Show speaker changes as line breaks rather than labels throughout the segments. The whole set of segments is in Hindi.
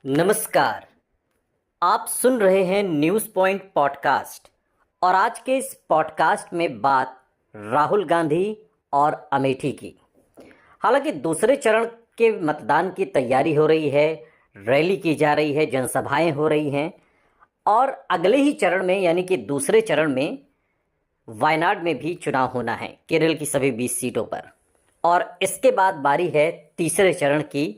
नमस्कार। आप सुन रहे हैं न्यूज़ पॉइंट पॉडकास्ट और आज के इस पॉडकास्ट में बात राहुल गांधी और अमेठी की। हालांकि दूसरे चरण के मतदान की तैयारी हो रही है, रैली की जा रही है, जनसभाएं हो रही हैं और अगले ही चरण में यानी कि दूसरे चरण में वायनाड में भी चुनाव होना है, केरल की सभी 20 सीटों पर। और इसके बाद बारी है तीसरे चरण की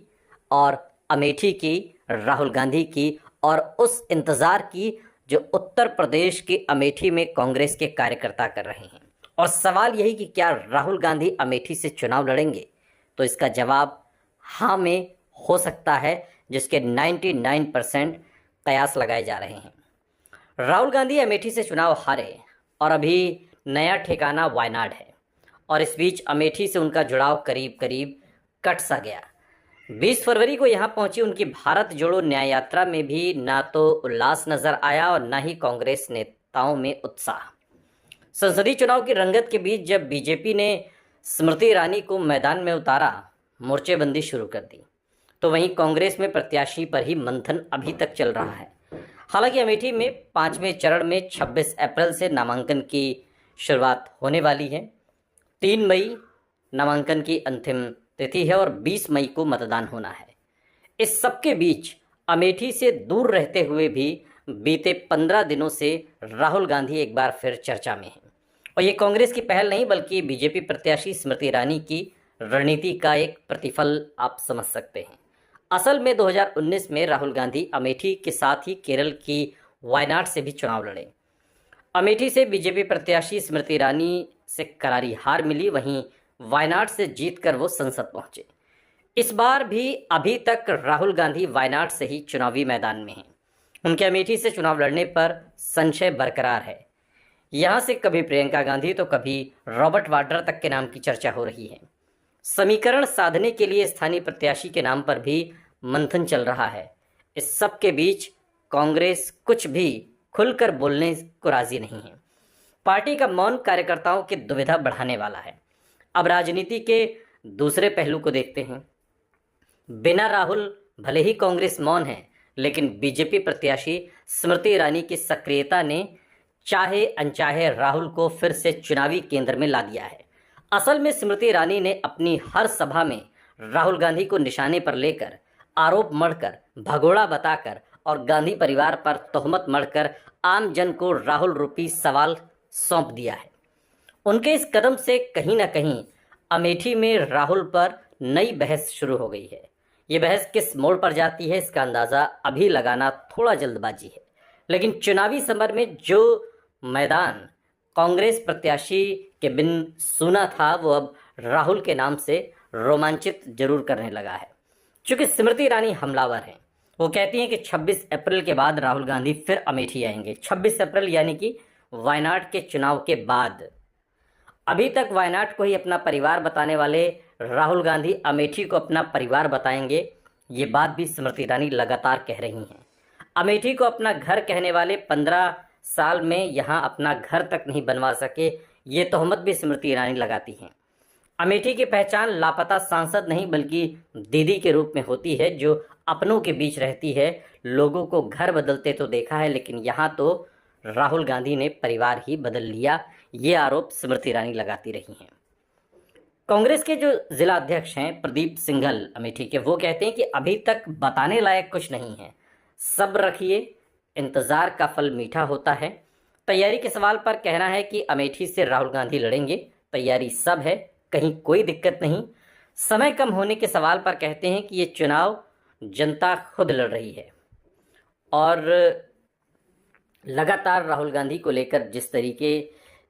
और अमेठी की, राहुल गांधी की और उस इंतज़ार की जो उत्तर प्रदेश की अमेठी में कांग्रेस के कार्यकर्ता कर रहे हैं। और सवाल यही कि क्या राहुल गांधी अमेठी से चुनाव लड़ेंगे? तो इसका जवाब हाँ में हो सकता है, जिसके 99% कयास लगाए जा रहे हैं। राहुल गांधी अमेठी से चुनाव हारे और अभी नया ठिकाना वायनाड है और इस बीच अमेठी से उनका जुड़ाव करीब करीब कट सा गया। 20 फरवरी को यहां पहुंची उनकी भारत जोड़ो न्याय यात्रा में भी ना तो उल्लास नजर आया और ना ही कांग्रेस नेताओं में उत्साह। संसदीय चुनाव की रंगत के बीच जब बीजेपी ने स्मृति ईरानी को मैदान में उतारा, मोर्चेबंदी शुरू कर दी, तो वहीं कांग्रेस में प्रत्याशी पर ही मंथन अभी तक चल रहा है। हालांकि अमेठी में 5वें चरण में 26 अप्रैल से नामांकन की शुरुआत होने वाली है। 3 मई नामांकन की अंतिम तिथि है और 20 मई को मतदान होना है। इस सबके बीच अमेठी से दूर रहते हुए भी बीते 15 दिनों से राहुल गांधी एक बार फिर चर्चा में हैं। और ये कांग्रेस की पहल नहीं बल्कि बीजेपी प्रत्याशी स्मृति ईरानी की रणनीति का एक प्रतिफल आप समझ सकते हैं। असल में 2019 में राहुल गांधी अमेठी के साथ ही केरल की वायनाड से भी चुनाव लड़े। अमेठी से बीजेपी प्रत्याशी स्मृति ईरानी से करारी हार मिली, वहीं वायनाड से जीतकर वो संसद पहुंचे। इस बार भी अभी तक राहुल गांधी वायनाड से ही चुनावी मैदान में हैं। उनके अमेठी से चुनाव लड़ने पर संशय बरकरार है। यहां से कभी प्रियंका गांधी तो कभी रॉबर्ट वाड्रा तक के नाम की चर्चा हो रही है। समीकरण साधने के लिए स्थानीय प्रत्याशी के नाम पर भी मंथन चल रहा है। इस सब के बीच कांग्रेस कुछ भी खुलकर बोलने को राजी नहीं है। पार्टी का मौन कार्यकर्ताओं की दुविधा बढ़ाने वाला है। अब राजनीति के दूसरे पहलू को देखते हैं। बिना राहुल भले ही कांग्रेस मौन है, लेकिन बीजेपी प्रत्याशी स्मृति ईरानी की सक्रियता ने चाहे अनचाहे राहुल को फिर से चुनावी केंद्र में ला दिया है। असल में स्मृति ईरानी ने अपनी हर सभा में राहुल गांधी को निशाने पर लेकर, आरोप मढ़कर, भगोड़ा बताकर और गांधी परिवार पर तोहमत मढ़कर आम जन को राहुल रूपी सवाल सौंप दिया है। उनके इस कदम से कहीं ना कहीं अमेठी में राहुल पर नई बहस शुरू हो गई है। ये बहस किस मोड़ पर जाती है, इसका अंदाज़ा अभी लगाना थोड़ा जल्दबाजी है, लेकिन चुनावी समर में जो मैदान कांग्रेस प्रत्याशी के बिन सुना था, वो अब राहुल के नाम से रोमांचित जरूर करने लगा है। चूँकि स्मृति ईरानी हमलावर हैं, वो कहती हैं कि 26 अप्रैल के बाद राहुल गांधी फिर अमेठी आएंगे। 26 अप्रैल यानी कि वायनाड के चुनाव के बाद। अभी तक वायनाड को ही अपना परिवार बताने वाले राहुल गांधी अमेठी को अपना परिवार बताएंगे, ये बात भी स्मृति ईरानी लगातार कह रही हैं। अमेठी को अपना घर कहने वाले 15 साल में यहाँ अपना घर तक नहीं बनवा सके, ये तोहमत भी स्मृति ईरानी लगाती हैं। अमेठी की पहचान लापता सांसद नहीं बल्कि दीदी के रूप में होती है, जो अपनों के बीच रहती है। लोगों को घर बदलते तो देखा है, लेकिन यहाँ तो राहुल गांधी ने परिवार ही बदल लिया, ये आरोप स्मृति ईरानी लगाती रही हैं। कांग्रेस के जो जिला अध्यक्ष हैं प्रदीप सिंघल अमेठी के, वो कहते हैं कि अभी तक बताने लायक कुछ नहीं है, सब्र रखिए, इंतज़ार का फल मीठा होता है। तैयारी के सवाल पर कहना है कि अमेठी से राहुल गांधी लड़ेंगे, तैयारी सब है, कहीं कोई दिक्कत नहीं। समय कम होने के सवाल पर कहते हैं कि ये चुनाव जनता खुद लड़ रही है और लगातार राहुल गांधी को लेकर जिस तरीके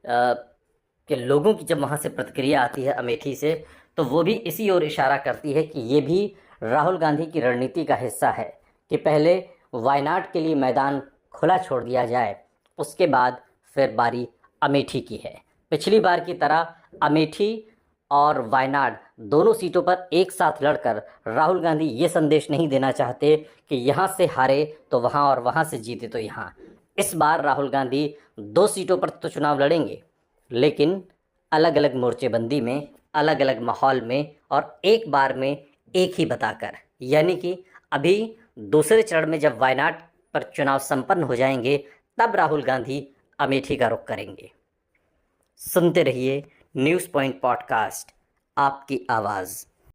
के लोगों की जब वहाँ से प्रतिक्रिया आती है अमेठी से, तो वो भी इसी ओर इशारा करती है कि ये भी राहुल गांधी की रणनीति का हिस्सा है कि पहले वायनाड के लिए मैदान खुला छोड़ दिया जाए, उसके बाद फिर बारी अमेठी की है। पिछली बार की तरह अमेठी और वायनाड दोनों सीटों पर एक साथ लड़कर राहुल गांधी ये संदेश नहीं देना चाहते कि यहाँ से हारे तो वहाँ और वहाँ से जीते तो यहाँ। इस बार राहुल गांधी 2 सीटों पर तो चुनाव लड़ेंगे, लेकिन अलग अलग मोर्चेबंदी में, अलग अलग माहौल में और एक बार में एक ही बताकर। यानी कि अभी दूसरे चरण में जब वायनाड पर चुनाव संपन्न हो जाएंगे तब राहुल गांधी अमेठी का रुख करेंगे। सुनते रहिए न्यूज़ पॉइंट पॉडकास्ट, आपकी आवाज़।